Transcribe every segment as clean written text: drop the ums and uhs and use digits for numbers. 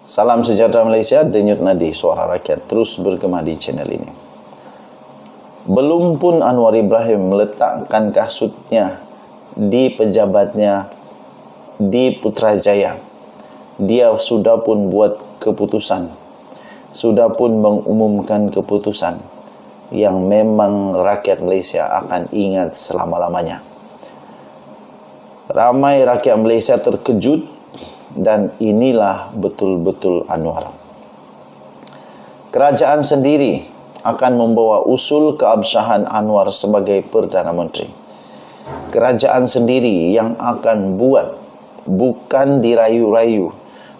Salam sejahtera Malaysia, Denyut Nadi, suara rakyat terus bergema di channel ini. Belum pun Anwar Ibrahim meletakkan kasutnya di pejabatnya di Putrajaya, dia sudah pun buat keputusan, sudah pun mengumumkan keputusan yang memang rakyat Malaysia akan ingat selama-lamanya. Ramai rakyat Malaysia terkejut. Dan inilah betul-betul Anwar. Kerajaan sendiri akan membawa usul keabsahan Anwar sebagai Perdana Menteri. Kerajaan sendiri yang akan buat, bukan dirayu-rayu,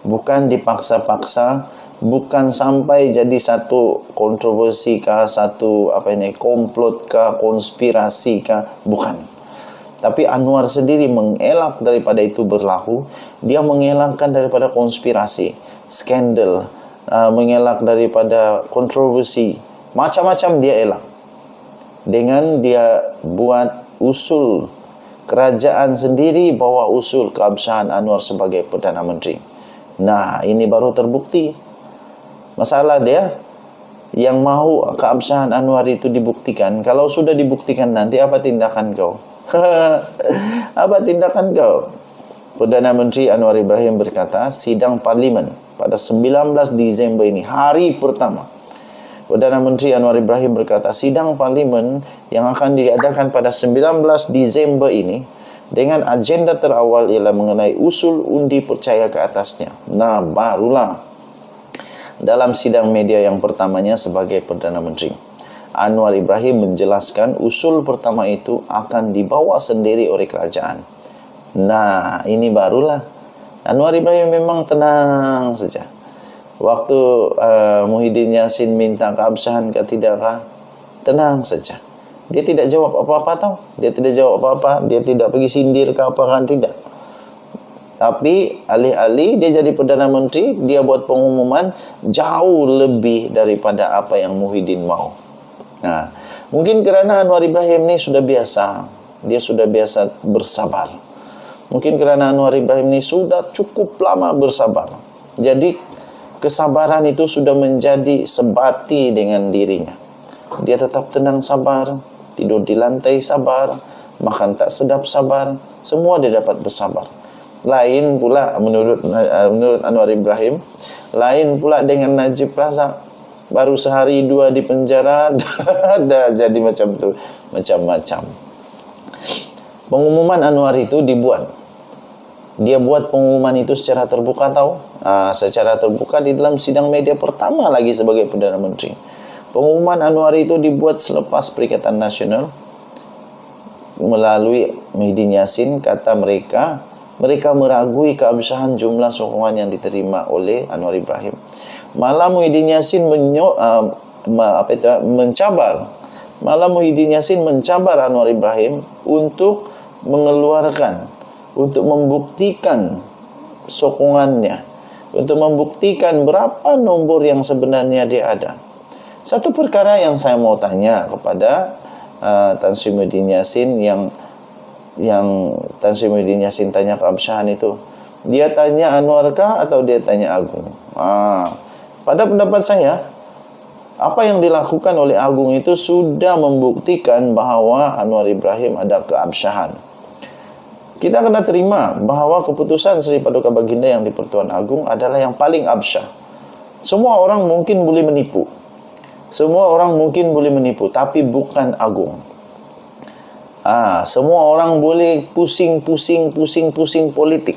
bukan dipaksa-paksa, bukan sampai jadi satu kontroversi kah, satu komplot kah, konspirasi kah, bukan. Tapi Anwar sendiri mengelak daripada itu berlaku. Dia mengelakkan daripada konspirasi, skandal, mengelak daripada kontroversi. Macam-macam dia elak. Dengan dia buat usul, kerajaan sendiri bawa usul keabsahan Anwar sebagai Perdana Menteri. Nah, ini baru terbukti. Masalah dia, yang mahu keabsahan Anwar itu dibuktikan. Kalau sudah dibuktikan nanti, apa tindakan kau? Apa tindakan kau? Perdana Menteri Anwar Ibrahim berkata, sidang parlimen pada 19 Disember ini, hari pertama. Perdana Menteri Anwar Ibrahim berkata, sidang parlimen yang akan diadakan pada 19 Disember ini dengan agenda terawal ialah mengenai usul undi percaya ke atasnya. Nah, barulah dalam sidang media yang pertamanya sebagai Perdana Menteri, Anwar Ibrahim menjelaskan usul pertama itu akan dibawa sendiri oleh kerajaan. Nah, ini barulah Anwar Ibrahim memang tenang saja. Waktu Muhyiddin Yassin minta keabsahan ke tidakkah, tenang saja. Dia tidak jawab apa-apa tahu. Dia tidak jawab apa-apa. Dia tidak pergi sindir ke apa kan, tidak. Tapi alih-alih dia jadi Perdana Menteri, dia buat pengumuman jauh lebih daripada apa yang Muhyiddin mau. Nah, mungkin kerana Anwar Ibrahim ni sudah biasa, dia sudah biasa bersabar. Mungkin kerana Anwar Ibrahim ni sudah cukup lama bersabar. Jadi kesabaran itu sudah menjadi sebati dengan dirinya. Dia tetap tenang sabar, tidur di lantai sabar, makan tak sedap sabar, semua dia dapat bersabar. Lain pula menurut Anwar Ibrahim, lain pula dengan Najib Razak. Baru sehari dua di penjara dah jadi macam tu, macam-macam. Pengumuman Anwar itu dibuat. Dia buat pengumuman itu secara terbuka tahu. Secara terbuka di dalam sidang media pertama lagi sebagai Perdana Menteri. Pengumuman Anwar itu dibuat selepas Perikatan Nasional melalui Muhyiddin Yassin. Kata mereka meragui keabsahan jumlah sokongan yang diterima oleh Anwar Ibrahim. Malah Muhyiddin Yassin mencabar. Malah Muhyiddin Yassin mencabar Anwar Ibrahim untuk mengeluarkan, untuk membuktikan sokongannya, untuk membuktikan berapa nombor yang sebenarnya dia ada. Satu perkara yang saya mau tanya kepada Tan Sri Muhyiddin Yassin yang Tan Sri Muhyiddin Yassin tanya keabsahan itu, dia tanya Anwar kah atau dia tanya Agung? Pada pendapat saya, apa yang dilakukan oleh Agung itu sudah membuktikan bahawa Anwar Ibrahim ada keabsahan. Kita kena terima bahawa keputusan Sri Paduka Baginda yang di-Pertuan Agong adalah yang paling absyah. Semua orang mungkin boleh menipu. Semua orang mungkin boleh menipu, tapi bukan Agong. Semua orang boleh pusing politik,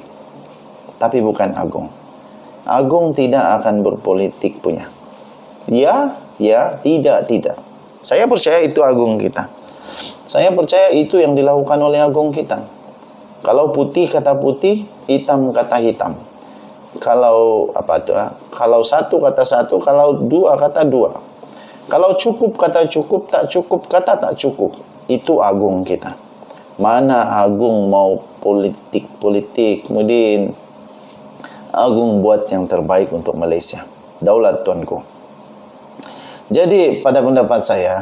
tapi bukan Agong. Agong tidak akan berpolitik punya. Ya, tidak. Saya percaya itu Agong kita. Saya percaya itu yang dilakukan oleh Agong kita. Kalau putih kata putih, hitam kata hitam. Kalau kalau satu kata satu, kalau dua kata dua. Kalau cukup kata cukup, tak cukup kata tak cukup. Itu Agong kita. Mana Agong mau politik, Muhyiddin. Agong buat yang terbaik untuk Malaysia. Daulat tuanku. Jadi pada pendapat saya,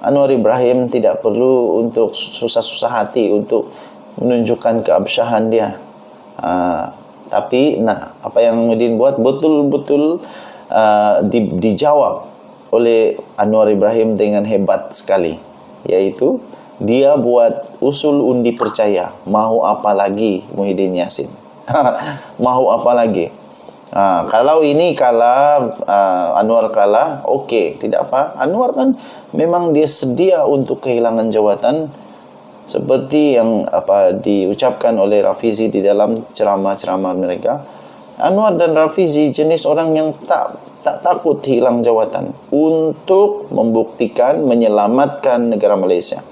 Anwar Ibrahim tidak perlu untuk susah-susah hati untuk menunjukkan keabsahan dia. Tapi Apa yang Muhyiddin buat betul-betul dijawab oleh Anwar Ibrahim dengan hebat sekali, yaitu dia buat usul undi percaya. Mahu apa lagi Muhyiddin Yassin? Mahu apa lagi? Kalau ini kalah, Anwar kalah, okey, tidak apa. Anwar kan memang dia sedia untuk kehilangan jawatan, seperti yang diucapkan oleh Rafizi di dalam ceramah-ceramah mereka. Anwar dan Rafizi jenis orang yang tak takut hilang jawatan untuk membuktikan menyelamatkan negara Malaysia.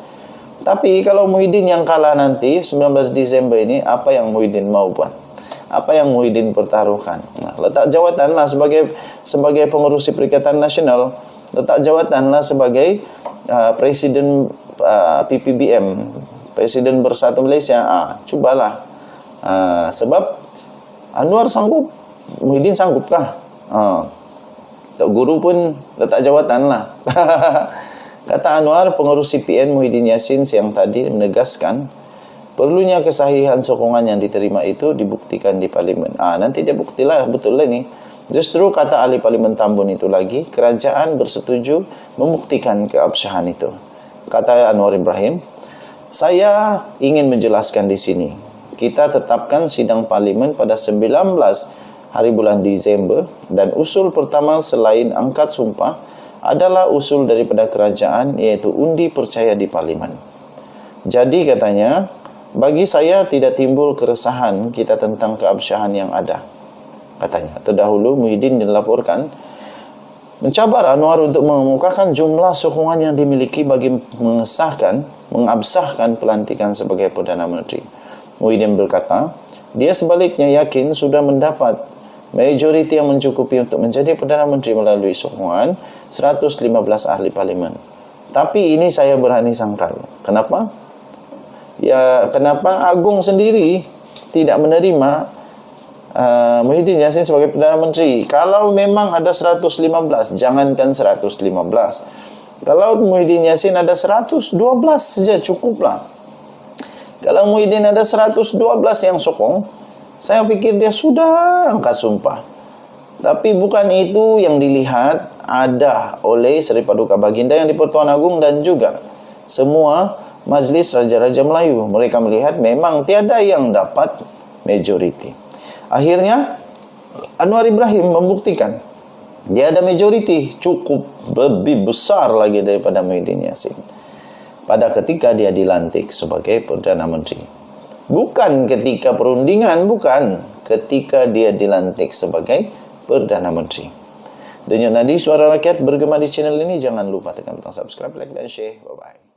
Tapi kalau Muhyiddin yang kalah nanti 19 Disember ini, apa yang Muhyiddin mau buat? Apa yang Muhyiddin pertaruhkan? Letak jawatanlah sebagai pengerusi Perikatan Nasional, letak jawatanlah sebagai Presiden PPBM, Presiden Bersatu Malaysia. Cubalah. Sebab Anwar sanggup, Muhyiddin sanggupkah? Tok Guru pun letak jawatanlah. Kata Anwar, pengurus CPN Muhyiddin Yassin siang tadi menegaskan perlunya kesahihan sokongan yang diterima itu dibuktikan di Parlimen. Nanti dia buktilah betul lah ni. Justru kata ahli Parlimen Tambun itu lagi, kerajaan bersetuju membuktikan keabsahan itu. Kata Anwar Ibrahim, saya ingin menjelaskan di sini. Kita tetapkan sidang Parlimen pada 19 hari bulan Disember dan usul pertama selain angkat sumpah adalah usul daripada kerajaan, iaitu undi percaya di Parlimen. Jadi katanya, bagi saya tidak timbul keresahan kita tentang keabsahan yang ada. Katanya, terdahulu Muhyiddin dilaporkan mencabar Anwar untuk mengemukakan jumlah sokongan yang dimiliki bagi mengabsahkan pelantikan sebagai Perdana Menteri. Muhyiddin berkata, dia sebaliknya yakin sudah mendapat majoriti yang mencukupi untuk menjadi Perdana Menteri melalui sokongan 115 ahli Parlimen. Tapi ini saya berani sangkal. Kenapa? Ya, kenapa Agung sendiri tidak menerima Muhyiddin Yassin sebagai Perdana Menteri? Kalau memang ada 115, jangankan 115. Kalau Muhyiddin Yassin ada 112 saja cukuplah. Kalau Muhyiddin ada 112 yang sokong, saya fikir dia sudah angkat sumpah. Tapi bukan itu yang dilihat ada oleh Seri Paduka Baginda yang di Pertuan Agong dan juga semua Majlis Raja-Raja Melayu. Mereka melihat memang tiada yang dapat majoriti. Akhirnya Anwar Ibrahim membuktikan dia ada majoriti, cukup lebih besar lagi daripada Muhyiddin Yassin pada ketika dia dilantik sebagai Perdana Menteri. Bukan ketika perundingan, bukan. Ketika dia dilantik sebagai Perdana Menteri. Denyut nadi suara rakyat bergema di channel ini. Jangan lupa tekan butang subscribe, like dan share. Bye-bye.